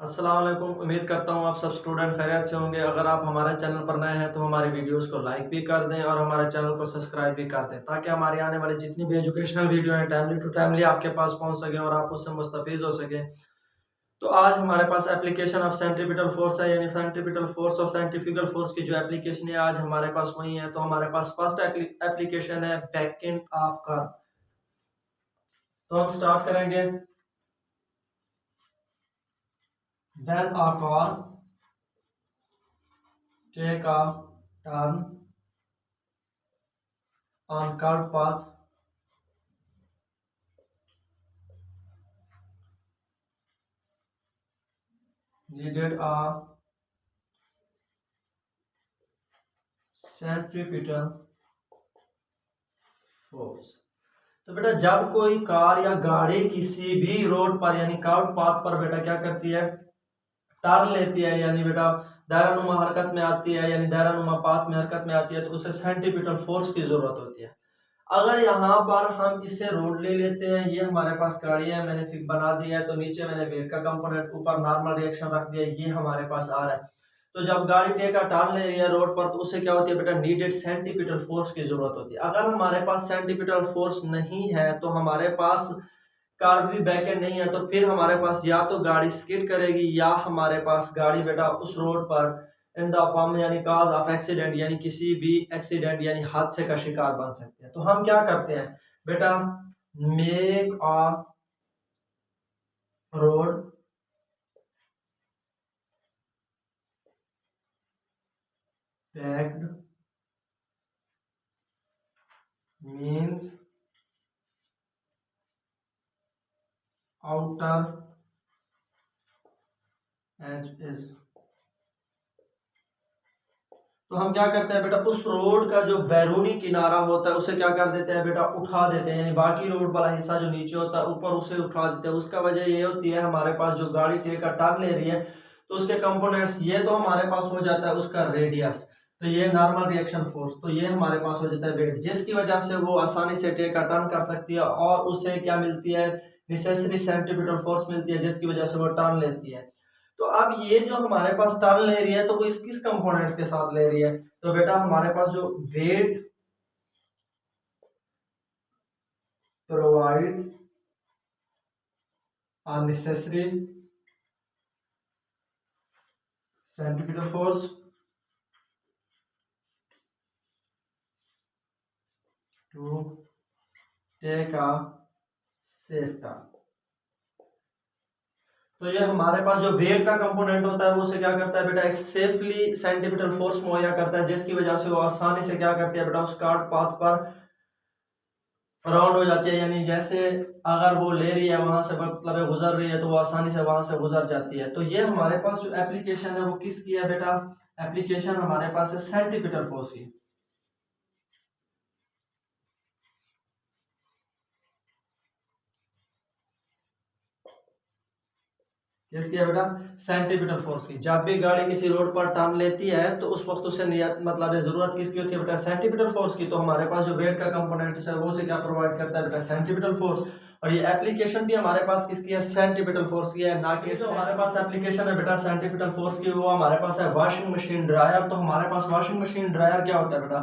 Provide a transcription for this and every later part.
अस्सलाम वालेकुम। उम्मीद करता हूँ आप सब स्टूडेंट खैरियत से होंगे। अगर आप हमारे चैनल पर नए हैं तो हमारी वीडियोस को लाइक भी कर दें और हमारे चैनल को सब्सक्राइब भी कर दें, ताकि हमारी आने वाली जितनी भी एजुकेशनल वीडियो हैं टाइमली टू टाइमली आपके पास पहुँच सकें और आप उससे मुस्तफ़ीज़ हो सकें। तो आज हमारे पास एप्लीकेशन ऑफ सेंट्रीपिटल फोर्स है, यानी सेंट्रीपिटल फोर्स और सेंट्रीफ्यूगल फोर्स की जो एप्लीकेशन है आज हमारे पास वही है। तो हमारे पास फर्स्ट एप्लीकेशन है बैकएंड ऑफ कर्व। तो हम स्टार्ट करेंगे। When a car take a turn on curved path, needed a centripetal force। तो बेटा जब कोई कार या गाड़ी किसी भी रोड पर यानी कर्व पाथ पर बेटा क्या करती है, टर्न लेती है, यानी बेटा दायरानुमा हरकत में आती है, यानी दायरानुमा पाथ में हरकत में आती है, तो उसे सेंट्रीपिटल फोर्स की जरूरत होती है। अगर यहाँ पर हम इसे रोड ले लेते हैं, ये हमारे पास गाड़ी है, मैंने फिर बना दिया है, तो नीचे मैंने वेट का कंपोनेंट, ऊपर नॉर्मल रिएक्शन रख दिया, ये हमारे पास आ रहा है। तो जब गाड़ी टेक का टर्न ले रही है रोड पर, तो उसे क्या होती है बेटा, नीडेड सेंटीपिटल फोर्स की जरूरत होती है। अगर हमारे पास सेंटीपिटल फोर्स नहीं है तो हमारे पास कार भी बैकएंड नहीं है, तो फिर हमारे पास या तो गाड़ी स्किड करेगी या हमारे पास गाड़ी बेटा उस रोड पर इन द फॉर्म यानी कॉज ऑफ एक्सीडेंट, यानी किसी भी एक्सीडेंट यानी हादसे का शिकार बन सकते हैं। तो हम क्या करते हैं बेटा, make a road packed means outer as is. तो हम क्या करते हैं बेटा, उस रोड का जो बैरूनी किनारा होता है उसे क्या कर देते हैं बेटा, उठा देते हैं, यानी बाकी रोड वाला हिस्सा जो नीचे होता है ऊपर उसे उठा देते हैं। उसका वजह ये होती है, हमारे पास जो गाड़ी टेक का टर्न ले रही है तो उसके कंपोनेंट्स ये तो हमारे पास हो जाता है उसका रेडियस, तो ये नॉर्मल रिएक्शन फोर्स, तो ये हमारे पास हो जाता है वेट, जिसकी वजह से वो आसानी से टेक का टर्न कर सकती है और उसे क्या मिलती है, नेसेसरी सेंट्रीपिटल फोर्स मिलती है, जिसकी वजह से वो टर्न लेती है। तो अब ये जो हमारे पास टर्न ले रही है तो वो इस किस कंपोनेंट्स के साथ ले रही है, तो बेटा हमारे पास जो weight provide unnecessary centripetal force to take a safe turn. तो ये हमारे पास जो वेट का कंपोनेंट होता है वो उसे क्या करता है बेटा, एक सेफली सेंट्रीपिटल फोर्स मुहैया करता है, जिसकी वजह से वो आसानी से क्या करती है बेटा, उस कार्ड पाथ पर राउंड हो जाती है, यानी जैसे अगर वो ले रही है वहां से मतलब गुजर रही है तो वो आसानी से वहां से गुजर जाती है। तो ये हमारे पास जो एप्लीकेशन है वो किसकी है बेटा, एप्लीकेशन हमारे पास है सेंट्रीपिटल फोर्स की। किसकी है बेटा, सेंट्रीपिटल फोर्स की। जब भी गाड़ी किसी रोड पर टर्न लेती है तो उस वक्त उसे नियत मतलब जरूरत किसकी होती है बेटा, सेंट्रीपिटल फोर्स की। तो हमारे पास जो वेट का कंपोनेंट है वो से क्या प्रोवाइड करता है बेटा, सेंट्रीपिटल फोर्स। और ये एप्लीकेशन भी हमारे पास किसकी है, सेंट्रीपिटल फोर्स की है, ना कि जो हमारे पास एप्लीकेशन है बेटा सेंट्रीपिटल फोर्स की वो हमारे पास है वॉशिंग मशीन ड्रायर। तो हमारे पास वॉशिंग मशीन ड्रायर क्या होता है बेटा,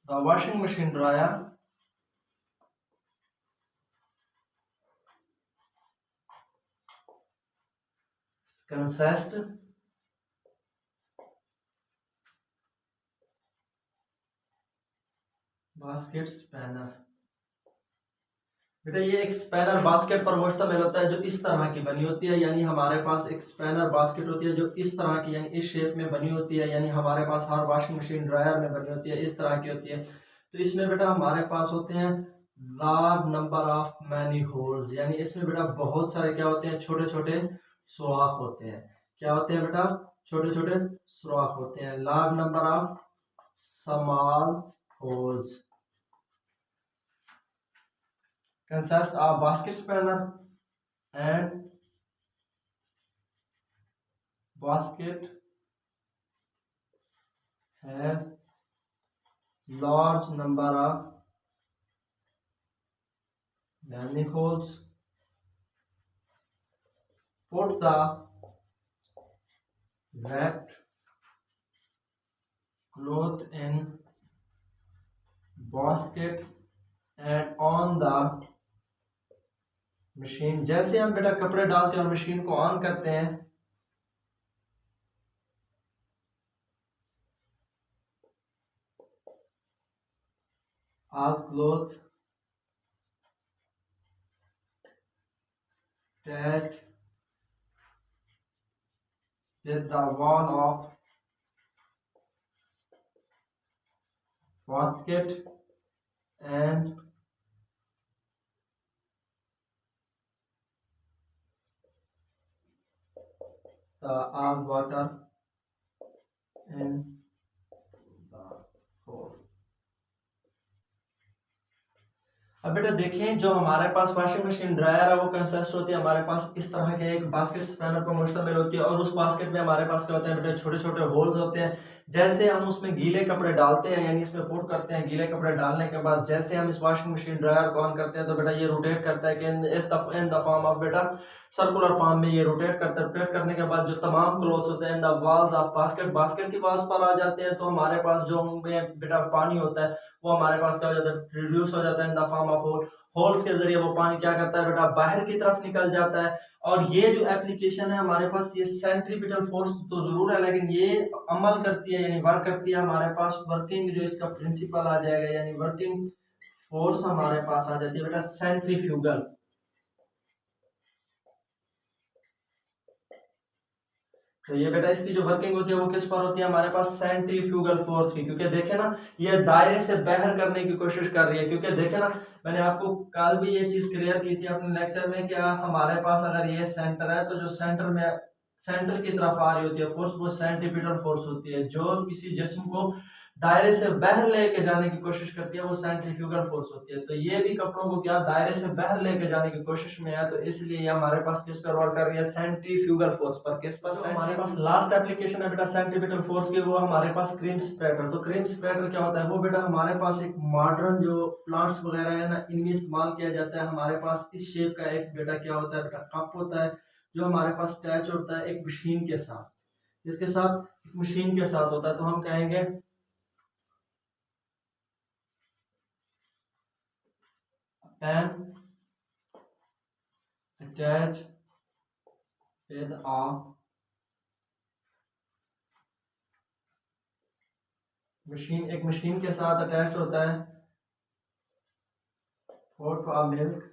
the washing machine dryer consist basket spanner. बेटा ये एक स्पैनर बास्केट पर मुश्तमिल होता है जो इस तरह की बनी होती है, यानी हमारे पास एक स्पैनर बास्केट होती है जो इस तरह की यानी इस शेप में बनी होती है, यानी हमारे पास हर वॉशिंग मशीन ड्रायर में बनी होती है इस तरह की होती है। तो इसमें बेटा हमारे पास होते हैं large number of many holes, यानी इसमें बेटा बहुत सारे क्या होते हैं, छोटे छोटे सुराख होते हैं। क्या होते हैं बेटा, छोटे छोटे सुराख होते हैं, large number of small holes consist of basket spanner and basket has large number of manifolds put the wet cloth in basket and on the machine। जैसे हम बेटा कपड़े डालते हैं और मशीन को ऑन करते हैं, all clothes attached with the wall of basket and the all water in the hole। अब बेटा देखें, जो हमारे पास वॉशिंग मशीन ड्रायर है वो कंसिस्ट होती है हमारे पास इस तरह के एक बास्केट स्पैनर पर मुश्तमिल होती है, और उस बास्केट में हमारे पास क्या होते हैं बेटा, छोटे छोटे होल्स होते हैं। जैसे हम उसमें गीले कपड़े डालते हैं, यानी इसमें पुट करते हैं, गीले कपड़े डालने के बाद जैसे हम इस वॉशिंग मशीन ड्रायर को ऑन करते हैं तो बेटा ये रोटेट करता है कि इन द फॉर्म ऑफ बेटा सर्कुलर फॉर्म में ये रोटेट करता है। रोटेट करने के बाद जो तमाम क्लोथ्स होते हैं the walls of basket, basket की वॉल्स पर आ जाते हैं, तो हमारे पास जो बेटा पानी होता है वो हमारे पास क्या हो जाता है, रिड्यूस हो जाता है in the form of hole. Holes के जरिए वो पानी क्या करता है बेटा, बाहर की तरफ निकल जाता है। और ये जो एप्लीकेशन है हमारे पास, ये सेंट्रीपिटल फोर्स तो जरूर है, लेकिन ये अमल करती है यानी वर्क करती है हमारे पास, वर्किंग जो इसका प्रिंसिपल आ जाएगा यानी वर्किंग फोर्स हमारे पास आ जाती है बेटा सेंट्रीफ्यूगल। तो ये बेटा इसकी जो वर्किंग होती है वो किस पर होती है हमारे पास, सेंट्रीफ्यूगल फोर्स की। क्योंकि देखे ना ये दायरे से बाहर करने की कोशिश कर रही है, क्योंकि देखे ना मैंने आपको कल भी ये चीज क्लियर की थी अपने लेक्चर में कि हमारे पास अगर ये सेंटर है तो जो सेंटर में सेंटर की तरफ आ रही होती है फोर्स वो सेंट्रीपिटल फोर्स होती है। जो किसी जिस्म को दायरे से बाहर लेके जाने की कोशिश करती है वो सेंट्रीफ्यूगल फोर्स होती है। तो ये भी कपड़ों को क्या दायरे से बाहर लेके जाने की कोशिश में है, तो इसलिए ये हमारे पास किस पर वर्क कर रही है, सेंट्रीफ्यूगल फोर्स पर। किस पर, हमारे पास लास्ट एप्लीकेशन है बेटा सेंट्रीपिटल फोर्स की, वो हमारे पास क्रीम स्प्रेडर। तो क्रीम स्प्रेडर क्या होता है, वो बेटा हमारे पास एक मॉडर्न जो प्लांट्स वगैरह है ना इनमें इस्तेमाल किया जाता है। हमारे पास इस शेप का एक बेटा क्या होता है बेटा, कप होता है जो हमारे पास अटैच होता है एक मशीन के साथ, इसके साथ मशीन के साथ होता है। तो हम कहेंगे pen attached with a machine, एक मशीन के साथ अटैच होता है for a milk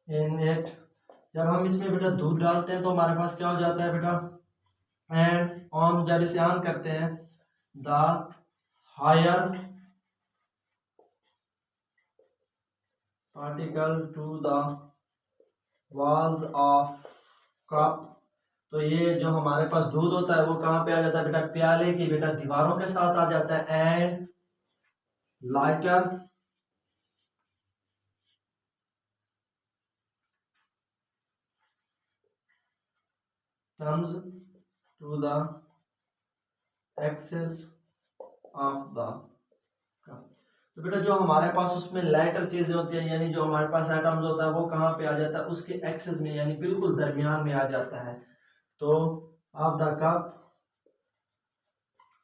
in it. जब हम इसमें बेटा दूध डालते हैं तो हमारे पास क्या हो जाता है बेटा, एंड ऑन जब इसे ऑन करते हैं the higher particle to the walls of cup. तो ये जो हमारे पास दूध होता है वो कहाँ पे आ जाता है बेटा, प्याले की बेटा दीवारों के साथ आ जाता है। And lighter comes to the axis of the cup। तो बेटा जो हमारे पास उसमें लाइटर चीजें होती है यानी जो हमारे पास एटम्स होता है वो कहाँ पे आ जाता है, उसके एक्सिस में यानी बिल्कुल दरमियान में आ जाता है। तो of the cup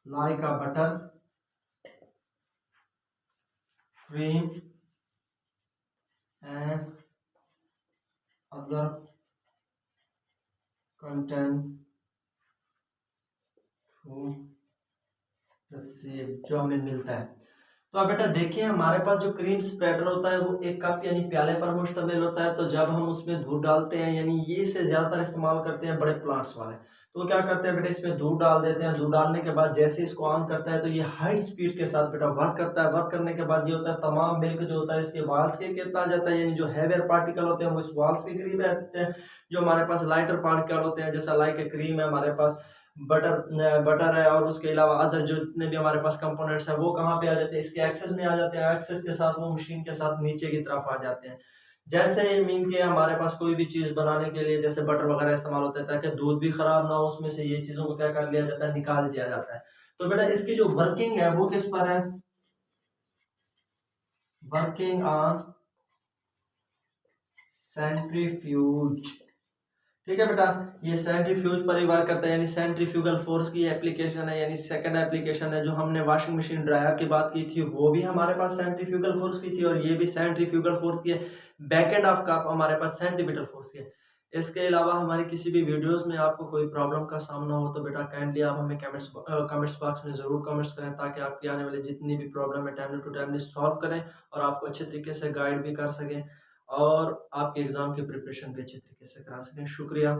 like a butter cream and other content जो हमें मिलता है। तो अब बेटा देखिए हमारे पास जो क्रीम स्प्रेडर होता है वो एक कप यानी प्याले पर मुश्तमिल होता है। तो जब हम उसमें दूध डालते हैं यानी ये इसे ज्यादातर इस्तेमाल करते हैं बड़े प्लांट्स वाले, तो क्या करते हैं बेटा इसमें दूध डाल देते हैं। दूध डालने के बाद जैसे इसको ऑन करता है तो ये हाई स्पीड के साथ बेटा वर्क करता है। वर्क करने के बाद ये होता है तमाम मिल्क जो होता है इसके वाल्स के गिरता आ जाता है, यानी जो हैवियर पार्टिकल होते हैं वो इस वाल्स के करीब रहते हैं। जो हमारे पास लाइटर पार्टिकल होते हैं जैसा लाइक क्रीम है, हमारे पास बटर है, और उसके अलावा अदर जो जितने भी हमारे पास कंपोनेंट्स है वो कहाँ पे आ जाते हैं, इसके एक्सेस में आ जाते हैं। एक्सेस के साथ वो मशीन के साथ नीचे की तरफ आ जाते हैं। जैसे मीन के हमारे पास कोई भी चीज बनाने के लिए जैसे बटर वगैरह इस्तेमाल होता है ताकि दूध भी खराब ना हो, उसमें से ये चीजों को क्या कर लिया जाता है, निकाल दिया जाता है। तो बेटा इसकी जो वर्किंग है वो किस पर है, वर्किंग ऑन सेंट्रीफ्यूज। ठीक है बेटा, ये सेंट्रीफ्यूज परिवार करता है, यानी सेंट्रीफ्यूगल फोर्स की एप्लीकेशन है, यानी सेकंड एप्लीकेशन है। जो हमने वॉशिंग मशीन ड्रायर की बात की थी वो भी हमारे पास सेंट्रीफ्यूगल फोर्स की थी, और ये भी सेंट्रीफ्यूगल फोर्स की है। बैक एंड ऑफ कप हमारे पास सेंटीमीटर फोर्स की है। इसके अलावा हमारी किसी भी वीडियोस में आपको कोई प्रॉब्लम का सामना हो तो बेटा काइंडली आप हमें कमेंट्स बॉक्स में जरूर कमेंट्स करें, ताकि आपकी आने वाली जितनी भी प्रॉब्लम है टाइमली टू टाइमली सॉल्व करें और आपको अच्छे तरीके से गाइड भी कर सकें और आपके एग्जाम की प्रिपरेशन भी अच्छे तरीके से करा सकें। शुक्रिया।